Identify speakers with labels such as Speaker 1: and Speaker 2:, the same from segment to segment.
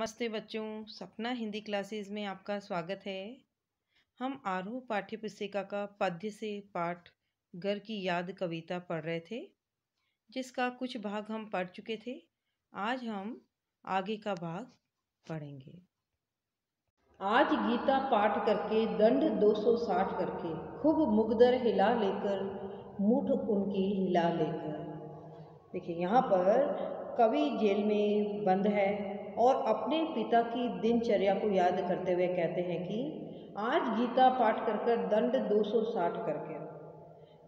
Speaker 1: नमस्ते बच्चों, सपना हिंदी क्लासेस में आपका स्वागत है। हम आरोह पाठ्य पुस्तिका का पद्य से पाठ घर की याद कविता पढ़ रहे थे, जिसका कुछ भाग हम पढ़ चुके थे। आज हम आगे का भाग पढ़ेंगे।
Speaker 2: आज गीता पाठ करके दंड 260 करके खूब मुगदर हिला लेकर मूठ उनकी हिला लेकर। देखिए यहाँ पर कवि जेल में बंद है और अपने पिता की दिनचर्या को याद करते हुए कहते हैं कि आज गीता पाठ कर दंड 260 करके,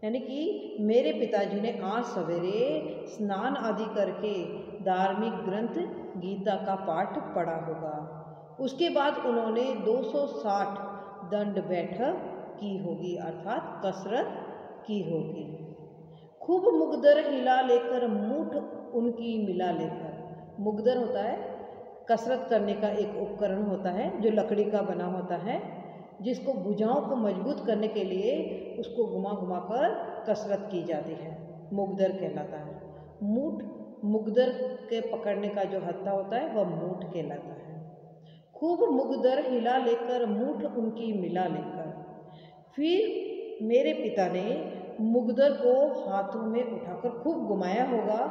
Speaker 2: यानी कि मेरे पिताजी ने आज सवेरे स्नान आदि करके धार्मिक ग्रंथ गीता का पाठ पढ़ा होगा। उसके बाद उन्होंने 260 दंड बैठक की होगी, अर्थात कसरत की होगी। खूब मुगदर हिला लेकर मूठ उनकी मिला लेकर। मुगदर होता है कसरत करने का एक उपकरण होता है जो लकड़ी का बना होता है, जिसको भुजाओं को मजबूत करने के लिए उसको घुमा घुमा कर कसरत की जाती है, मुगदर कहलाता है। मूठ मुगदर के पकड़ने का जो हत्था होता है वह मूठ कहलाता है। खूब मुगदर हिला लेकर मूठ उनकी मिला लेकर। फिर मेरे पिता ने मुगदर को हाथों में उठाकर खूब घुमाया होगा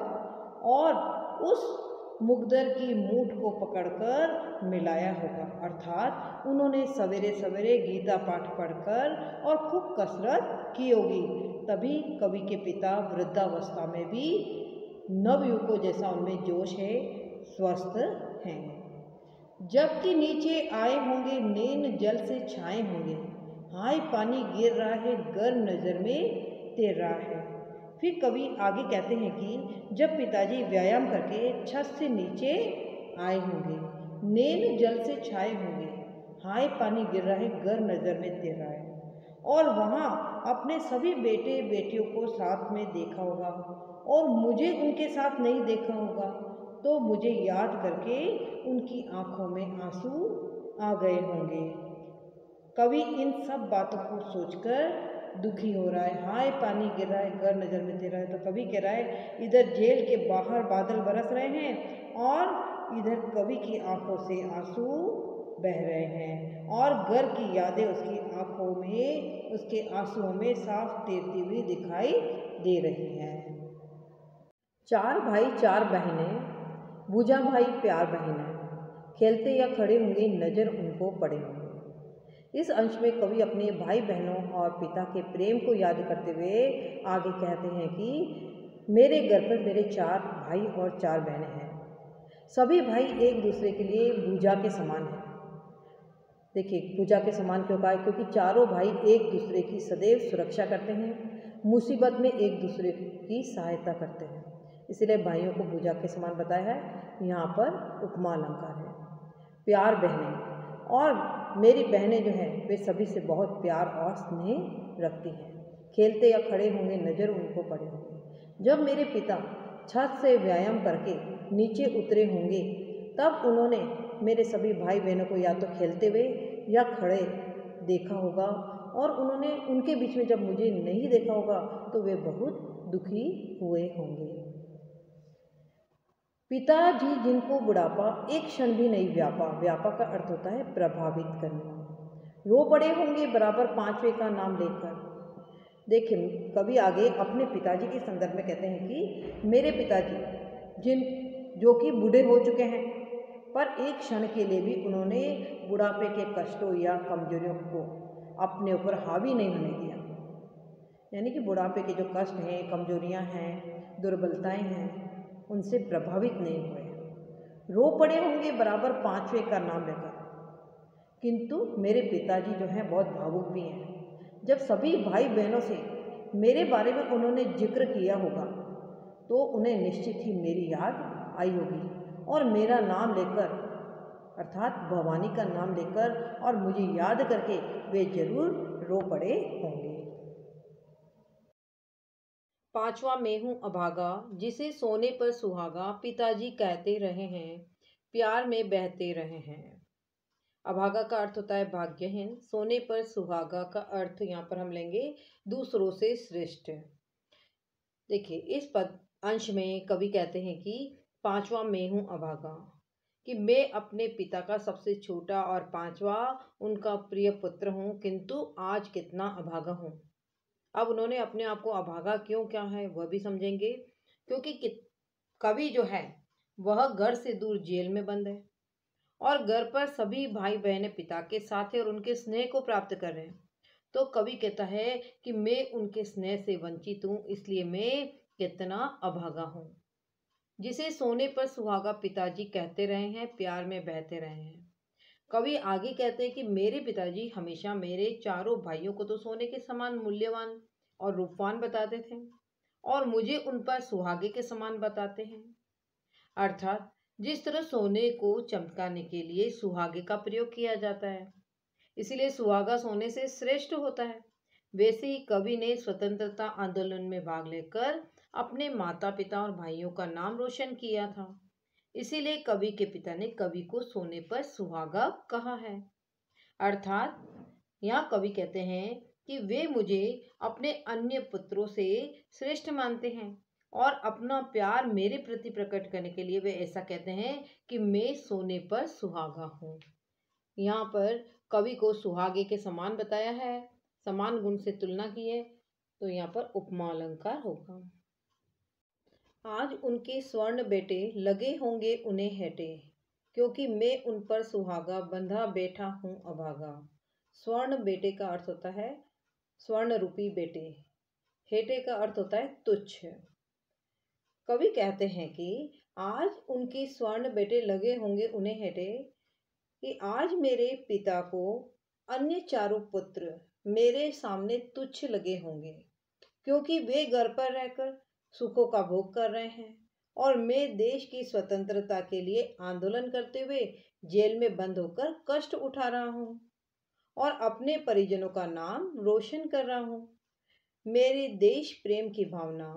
Speaker 2: और उस मुगदर की मूठ को पकड़कर मिलाया होगा, अर्थात उन्होंने सवेरे सवेरे गीता पाठ पढ़कर और खूब कसरत की होगी। तभी कवि के पिता वृद्धावस्था में भी नवयुवकों जैसा उनमें जोश है, स्वस्थ हैं। जबकि नीचे आए होंगे नैन जल से छाए होंगे, हाय पानी गिर रहा है गर नजर में तैर रहा है। फिर कवि आगे कहते हैं कि जब पिताजी व्यायाम करके छत से नीचे आए होंगे, नैन जल से छाए होंगे, हाय पानी गिर रहा है गर नजर में तैर रहा है, और वहाँ अपने सभी बेटे बेटियों को साथ में देखा होगा और मुझे उनके साथ नहीं देखा होगा, तो मुझे याद करके उनकी आंखों में आंसू आ गए होंगे। कवि इन सब बातों को सोचकर दुखी हो रहा है। हाय पानी गिर रहा है गर नजर में तैर रहा है, तो कवि कह रहा है इधर जेल के बाहर बादल बरस रहे हैं और इधर कवि की आंखों से आंसू बह रहे हैं और घर की यादें उसकी आंखों में, उसके आंसुओं में साफ तैरती हुई दिखाई दे रही हैं। चार भाई चार बहनें, बूझा भाई प्यार बहनें, खेलते या खड़े होंगे नजर उनको पड़े होंगे। इस अंश में कवि अपने भाई बहनों और पिता के प्रेम को याद करते हुए आगे कहते हैं कि मेरे घर पर मेरे चार भाई और चार बहनें हैं। सभी भाई एक दूसरे के लिए भुजा के समान हैं। देखिए भुजा के समान क्यों कहा है? क्योंकि चारों भाई एक दूसरे की सदैव सुरक्षा करते हैं, मुसीबत में एक दूसरे की सहायता करते हैं, इसलिए भाइयों को भुजा के समान बताया है। यहाँ पर उपमा अलंकार है। प्यार बहनें, और मेरी बहनें जो हैं वे सभी से बहुत प्यार और स्नेह रखती हैं। खेलते या खड़े होंगे नज़र उनको पड़े होंगे। जब मेरे पिता छत से व्यायाम करके नीचे उतरे होंगे, तब उन्होंने मेरे सभी भाई बहनों को या तो खेलते हुए या खड़े देखा होगा, और उन्होंने उनके बीच में जब मुझे नहीं देखा होगा तो वे बहुत दुखी हुए होंगे। पिताजी जिनको बुढ़ापा एक क्षण भी नहीं व्यापा, व्यापा का अर्थ होता है प्रभावित करना, रो पड़े होंगे बराबर पांचवे का नाम लेकर। देखिए कवि आगे अपने पिताजी के संदर्भ में कहते हैं कि मेरे पिताजी जो कि बूढ़े हो चुके हैं, पर एक क्षण के लिए भी उन्होंने बुढ़ापे के कष्टों या कमजोरियों को अपने ऊपर हावी नहीं होने दिया, यानी कि बुढ़ापे के जो कष्ट हैं, कमजोरियां हैं, दुर्बलताएं हैं, उनसे प्रभावित नहीं हुए। रो पड़े होंगे बराबर पांचवे का नाम लेकर। किंतु मेरे पिताजी जो हैं बहुत भावुक भी हैं। जब सभी भाई बहनों से मेरे बारे में उन्होंने जिक्र किया होगा तो उन्हें निश्चित ही मेरी याद आई होगी और मेरा नाम लेकर, अर्थात भवानी का नाम लेकर और मुझे याद करके वे जरूर रो पड़े होंगे। पांचवा मैं हूँ अभागा, जिसे सोने पर सुहागा पिताजी कहते रहे हैं, प्यार में बहते रहे हैं। अभागा का अर्थ होता है भाग्यहीन, सोने पर सुहागा का अर्थ यहाँ पर हम लेंगे दूसरों से श्रेष्ठ। देखिए इस पद अंश में कवि कहते हैं कि पांचवा मैं हूँ अभागा, कि मैं अपने पिता का सबसे छोटा और पांचवा उनका प्रिय पुत्र हूँ, किंतु आज कितना अभागा हूँ। अब उन्होंने अपने आप को अभागा क्यों क्या है वह भी समझेंगे, क्योंकि कवि जो है वह घर से दूर जेल में बंद है और घर पर सभी भाई बहनें पिता के साथ है और उनके स्नेह को प्राप्त कर रहे हैं। तो कवि कहता है कि मैं उनके स्नेह से वंचित हूँ, इसलिए मैं कितना अभागा हूँ। जिसे सोने पर सुहागा पिताजी कहते रहे हैं, प्यार में बहते रहे हैं। कवि आगे कहते हैं कि मेरे पिताजी हमेशा मेरे चारों भाइयों को तो सोने के समान मूल्यवान और रूपवान बताते थे और मुझे उन पर सुहागे के समान बताते हैं। अर्थात जिस तरह सोने को चमकाने के लिए सुहागे का प्रयोग किया जाता है, इसीलिए सुहागा सोने से श्रेष्ठ होता है, वैसे ही कवि ने स्वतंत्रता आंदोलन में भाग लेकर अपने माता पिता और भाइयों का नाम रोशन किया था। इसीलिए कवि के पिता ने कवि को सोने पर सुहागा कहा है। अर्थात यहाँ कवि कहते हैं कि वे मुझे अपने अन्य पुत्रों से श्रेष्ठ मानते हैं और अपना प्यार मेरे प्रति प्रकट करने के लिए वे ऐसा कहते हैं कि मैं सोने पर सुहागा हूँ। यहाँ पर कवि को सुहागे के समान बताया है, समान गुण से तुलना की है, तो यहाँ पर उपमा अलंकार होगा। आज उनके स्वर्ण बेटे लगे होंगे उन्हें हेटे, क्योंकि मैं उन पर सुहागा बंधा बैठा हूँ अभागा। स्वर्ण बेटे का अर्थ होता है स्वर्ण रूपी बेटे, हेटे का अर्थ होता है तुच्छ। कवि कहते हैं कि आज उनके स्वर्ण बेटे लगे होंगे उन्हें हेटे, कि आज मेरे पिता को अन्य चारों पुत्र मेरे सामने तुच्छ लगे होंगे, क्योंकि वे घर पर रहकर सुखों का भोग कर रहे हैं और मैं देश की स्वतंत्रता के लिए आंदोलन करते हुए जेल में बंद होकर कष्ट उठा रहा हूँ और अपने परिजनों का नाम रोशन कर रहा हूँ। मेरे देश प्रेम की भावना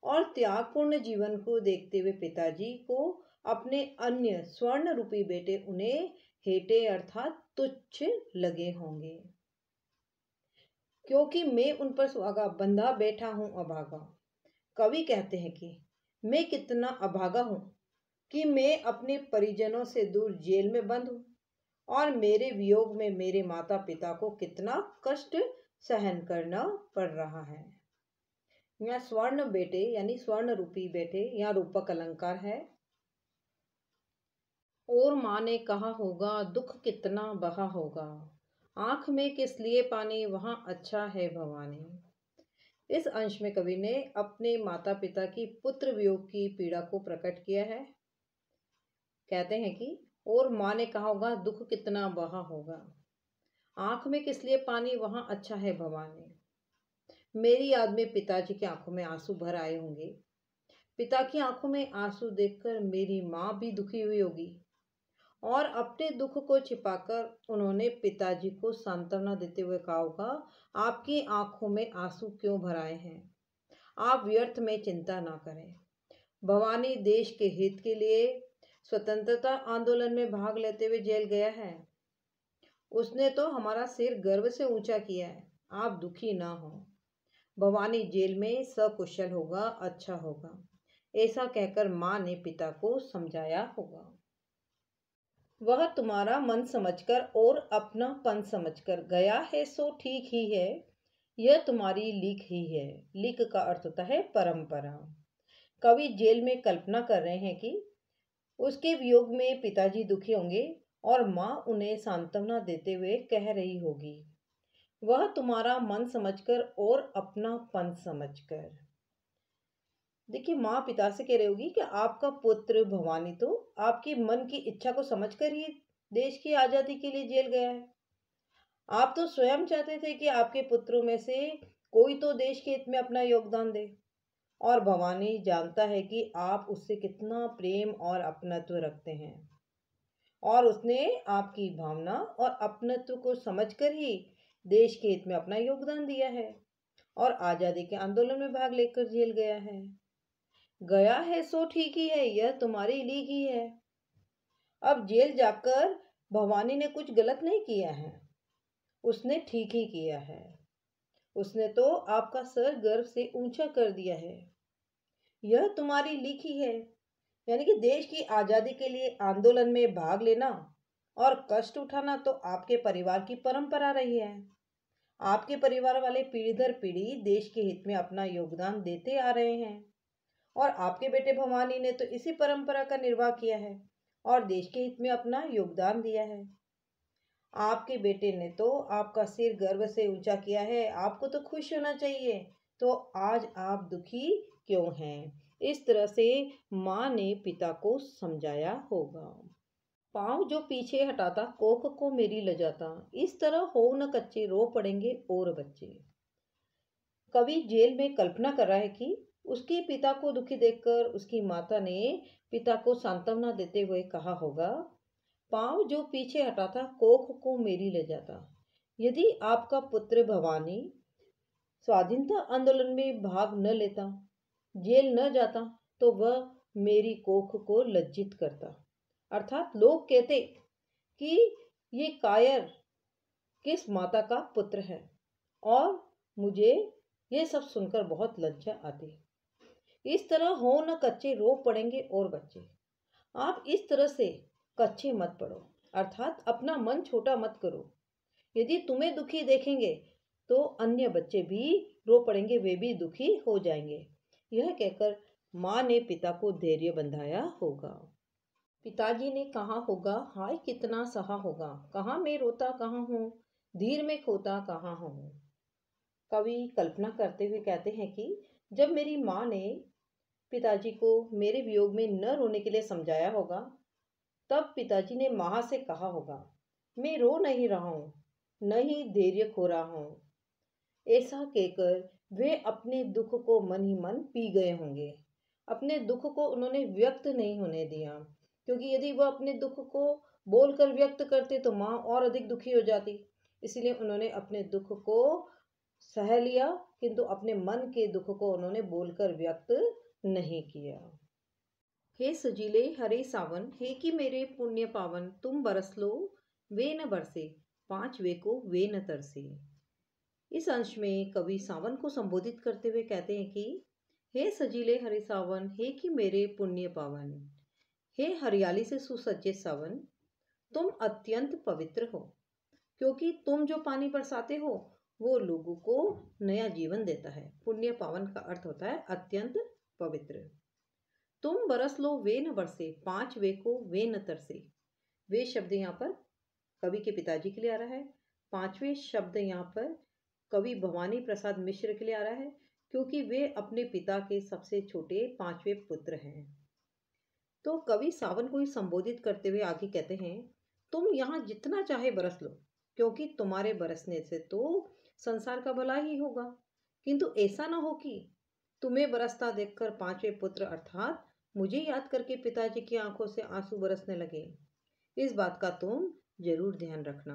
Speaker 2: और त्यागपूर्ण जीवन को देखते हुए पिताजी को अपने अन्य स्वर्ण रूपी बेटे उन्हें हेटे अर्थात तुच्छ लगे होंगे, क्योंकि मैं उन पर सुहागा बंधा बैठा हूँ अभागा। कवि कहते हैं कि मैं कितना अभागा हूँ कि मैं अपने परिजनों से दूर जेल में बंद हूँ और मेरे वियोग में मेरे माता पिता को कितना कष्ट सहन करना पड़ रहा है। यहाँ स्वर्ण बेटे यानी स्वर्ण रूपी बेटे, यहाँ रूपक अलंकार है। और माँ ने कहा होगा दुख कितना बहा होगा, आंख में किस लिए पानी वहां अच्छा है भवानी। इस अंश में कवि ने अपने माता पिता की पुत्र वियोग की पीड़ा को प्रकट किया है। कहते हैं कि और माँ ने कहा होगा दुख कितना बहा होगा, आंख में किस लिए पानी वहां अच्छा है भवानी। मेरी याद में पिताजी की आंखों में आंसू भर आए होंगे। पिता की आंखों में आंसू देखकर मेरी माँ भी दुखी हुई होगी और अपने दुख को छिपाकर उन्होंने पिताजी को सांत्वना देते हुए कहा होगा, आपकी आंखों में आंसू क्यों भर आए हैं, आप व्यर्थ में चिंता ना करें। भवानी देश के हित के लिए स्वतंत्रता आंदोलन में भाग लेते हुए जेल गया है, उसने तो हमारा सिर गर्व से ऊंचा किया है, आप दुखी ना हो। भवानी जेल में सकुशल होगा, अच्छा होगा, ऐसा कहकर माँ ने पिता को समझाया होगा। वह तुम्हारा मन समझकर और अपनापन समझकर गया है सो ठीक ही है, यह तुम्हारी लीक ही है। लीक का अर्थ होता है परंपरा। कवि जेल में कल्पना कर रहे हैं कि उसके वियोग में पिताजी दुखी होंगे और माँ उन्हें सांत्वना देते हुए कह रही होगी, वह तुम्हारा मन समझकर और अपनापन समझकर। देखिए माँ पिता से कह रही होगी कि आपका पुत्र भवानी तो आपकी मन की इच्छा को समझकर ही देश की आजादी के लिए जेल गया है। आप तो स्वयं चाहते थे कि आपके पुत्रों में से कोई तो देश के हित में अपना योगदान दे और भवानी जानता है कि आप उससे कितना प्रेम और अपनत्व रखते हैं और उसने आपकी भावना और अपनत्व को समझकर ही देश के हित में अपना योगदान दिया है और आजादी के आंदोलन में भाग लेकर जेल गया है। गया है सो ठीक ही है, यह तुम्हारी लीक ही है। अब जेल जाकर भवानी ने कुछ गलत नहीं किया है, उसने ठीक ही किया है। उसने तो आपका सर गर्व से ऊंचा कर दिया है। यह तुम्हारी लीक ही है, यानी कि देश की आज़ादी के लिए आंदोलन में भाग लेना और कष्ट उठाना तो आपके परिवार की परंपरा रही है। आपके परिवार वाले पीढ़ी दर पीढ़ी देश के हित में अपना योगदान देते आ रहे हैं और आपके बेटे भवानी ने तो इसी परंपरा का निर्वाह किया है और देश के हित में अपना योगदान दिया है। आपके बेटे ने तो आपका सिर गर्व से ऊंचा किया है, आपको तो खुश होना चाहिए। तो आज आप दुखी क्यों हैं? इस तरह से माँ ने पिता को समझाया होगा। पाँव जो पीछे हटाता कोख को मेरी लजाता, इस तरह हो न कच्चे रो पड़ेंगे और बच्चे। कवि जेल में कल्पना कर रहा है कि उसके पिता को दुखी देखकर उसकी माता ने पिता को सांत्वना देते हुए कहा होगा, पाँव जो पीछे हटाता कोख को मेरी ले जाता। यदि आपका पुत्र भवानी स्वाधीनता आंदोलन में भाग न लेता, जेल न जाता, तो वह मेरी कोख को लज्जित करता। अर्थात लोग कहते कि ये कायर किस माता का पुत्र है, और मुझे ये सब सुनकर बहुत लज्जा आती। इस तरह हो न कच्चे रो पड़ेंगे और बच्चे। आप इस तरह से कच्चे मत पड़ो, अर्थात अपना मन छोटा मत करो। यदि तुम्हें दुखी देखेंगे तो अन्य बच्चे भी रो पड़ेंगे, वे भी दुखी हो जाएंगे। यह कहकर माँ ने पिता को धैर्य बंधाया होगा। पिताजी ने कहा होगा, हाय कितना सहा होगा, कहाँ मैं रोता कहाँ हूँ, धीर में खोता कहाँ हूँ। कवि कल्पना करते हुए कहते हैं कि जब मेरी माँ ने पिताजी को मेरे वियोग में न रोने के लिए समझाया होगा, तब पिताजी ने माँ से कहा होगा, मैं रो नहीं रहा हूँ, न ही धैर्य खो रहा हूँ। ऐसा कहकर वे अपने दुख को मन ही मन पी गए होंगे। अपने दुख को उन्होंने व्यक्त नहीं होने दिया, क्योंकि यदि वह अपने दुख को बोलकर व्यक्त करते तो माँ और अधिक दुखी हो जाती। इसलिए उन्होंने अपने दुख को सह लिया, किंतु अपने मन के दुख को उन्होंने बोलकर व्यक्त नहीं किया। हे सजीले हरे सावन, हे कि मेरे पुण्य पावन, तुम बरस लो वे न बरसे, पांच वे को वे न तरसे। इस अंश में कवि सावन को संबोधित करते हुए कहते हैं कि हे सजीले हरे सावन, हे कि मेरे पुण्य पावन, हे हरियाली से सुसज्जित सावन, तुम अत्यंत पवित्र हो, क्योंकि तुम जो पानी बरसाते हो वो लोगों को नया जीवन देता है। पुण्य पावन का अर्थ होता है अत्यंत पवित्र। तुम बरस लो वे न बरसे, पांच वे को वे न तरसे। वे शब्द यहाँ पर कवि के पिताजी के लिए आ रहा है। पांचवें शब्द यहाँ पर कवि भवानी प्रसाद मिश्र के लिए आ रहा है, क्योंकि वे अपने पिता के सबसे छोटे पांचवें पुत्र हैं। तो कवि सावन को ही संबोधित करते हुए आगे कहते हैं, तुम यहाँ जितना चाहे बरस लो, क्योंकि तुम्हारे बरसने से तो संसार का भला ही होगा। किंतु ऐसा ना हो कि तुम्हें बरसता देखकर पांचवें पुत्र अर्थात मुझे याद करके पिताजी की आंखों से आंसू बरसने लगे। इस बात का तुम जरूर ध्यान रखना।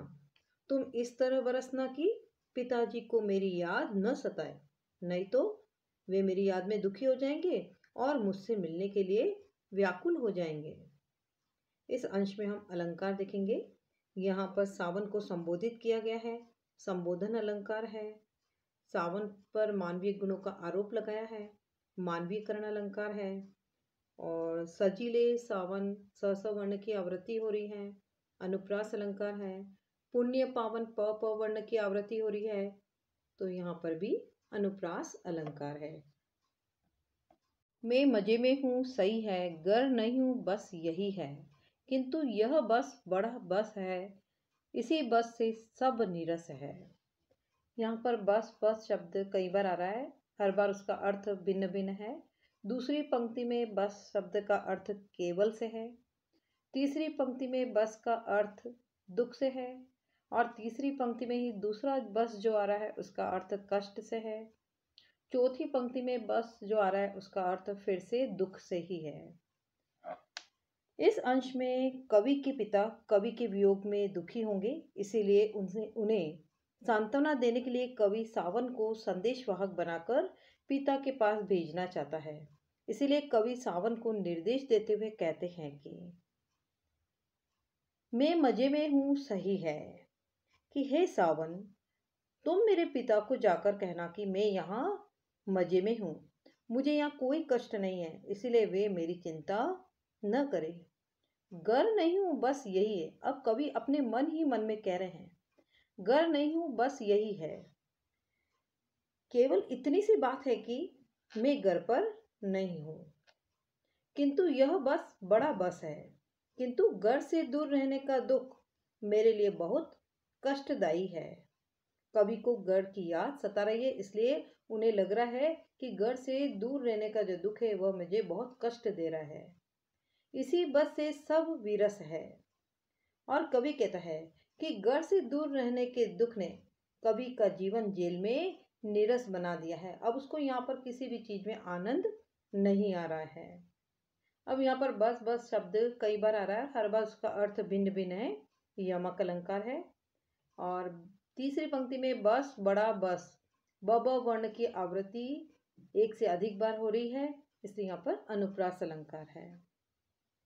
Speaker 2: तुम इस तरह बरसना कि पिताजी को मेरी याद न सताए, नहीं तो वे मेरी याद में दुखी हो जाएंगे और मुझसे मिलने के लिए व्याकुल हो जाएंगे। इस अंश में हम अलंकार देखेंगे। यहाँ पर सावन को संबोधित किया गया है, संबोधन अलंकार है। सावन पर मानवीय गुणों का आरोप लगाया है, मानवीयकरण अलंकार है। और सजीले सावन स वर्ण की आवृत्ति हो रही है, अनुप्रास अलंकार है। पुण्य पावन प वर्ण की आवृत्ति हो रही है, तो यहाँ पर भी अनुप्रास अलंकार है। मैं मजे में हूँ सही है, गर नहीं हूँ बस यही है, किंतु यह बस बड़ा बस है, इसी बस से सब नीरस है। यहाँ पर बस बस शब्द कई बार आ रहा है, हर बार उसका अर्थ भिन्न भिन्न है। दूसरी पंक्ति में बस शब्द का अर्थ केवल से है, तीसरी पंक्ति में बस का अर्थ दुख से है, और तीसरी पंक्ति में ही दूसरा बस जो आ रहा है उसका अर्थ कष्ट से है। चौथी पंक्ति में बस जो आ रहा है उसका अर्थ फिर से दुख से ही है। इस अंश में कवि के पिता कवि के वियोग में दुखी होंगे, इसीलिए उन्हें सांत्वना देने के लिए कवि सावन को संदेशवाहक बनाकर पिता के पास भेजना चाहता है। इसीलिए कवि सावन को निर्देश देते हुए कहते हैं कि मैं मजे में हूँ सही है, कि हे सावन तुम मेरे पिता को जाकर कहना कि मैं यहाँ मजे में हूँ, मुझे यहाँ कोई कष्ट नहीं है, इसीलिए वे मेरी चिंता न करे। गर नहीं हूं बस यही है। अब कवि अपने मन ही मन में कह रहे हैं, गर नहीं हूं बस यही है। केवल इतनी सी बात है कि मैं घर पर नहीं हूं, किंतु यह बस बड़ा बस है। किंतु घर से दूर रहने का दुख मेरे लिए बहुत कष्टदायी है। कवि को घर की याद सता रही है, इसलिए उन्हें लग रहा है कि घर से दूर रहने का जो दुख है वह मुझे बहुत कष्ट दे रहा है। इसी बस से सब विरस है। और कवि कहता है कि घर से दूर रहने के दुख ने कवि का जीवन जेल में नीरस बना दिया है। अब उसको यहाँ पर किसी भी चीज में आनंद नहीं आ रहा है। अब यहाँ पर बस बस शब्द कई बार आ रहा है, हर बार उसका अर्थ भिन्न भिन्न है। यमक अलंकार है। और तीसरी पंक्ति में बस बड़ा बस, ब ब वर्ण की आवृत्ति एक से अधिक बार हो रही है, इसलिए यहाँ पर अनुप्रास अलंकार है।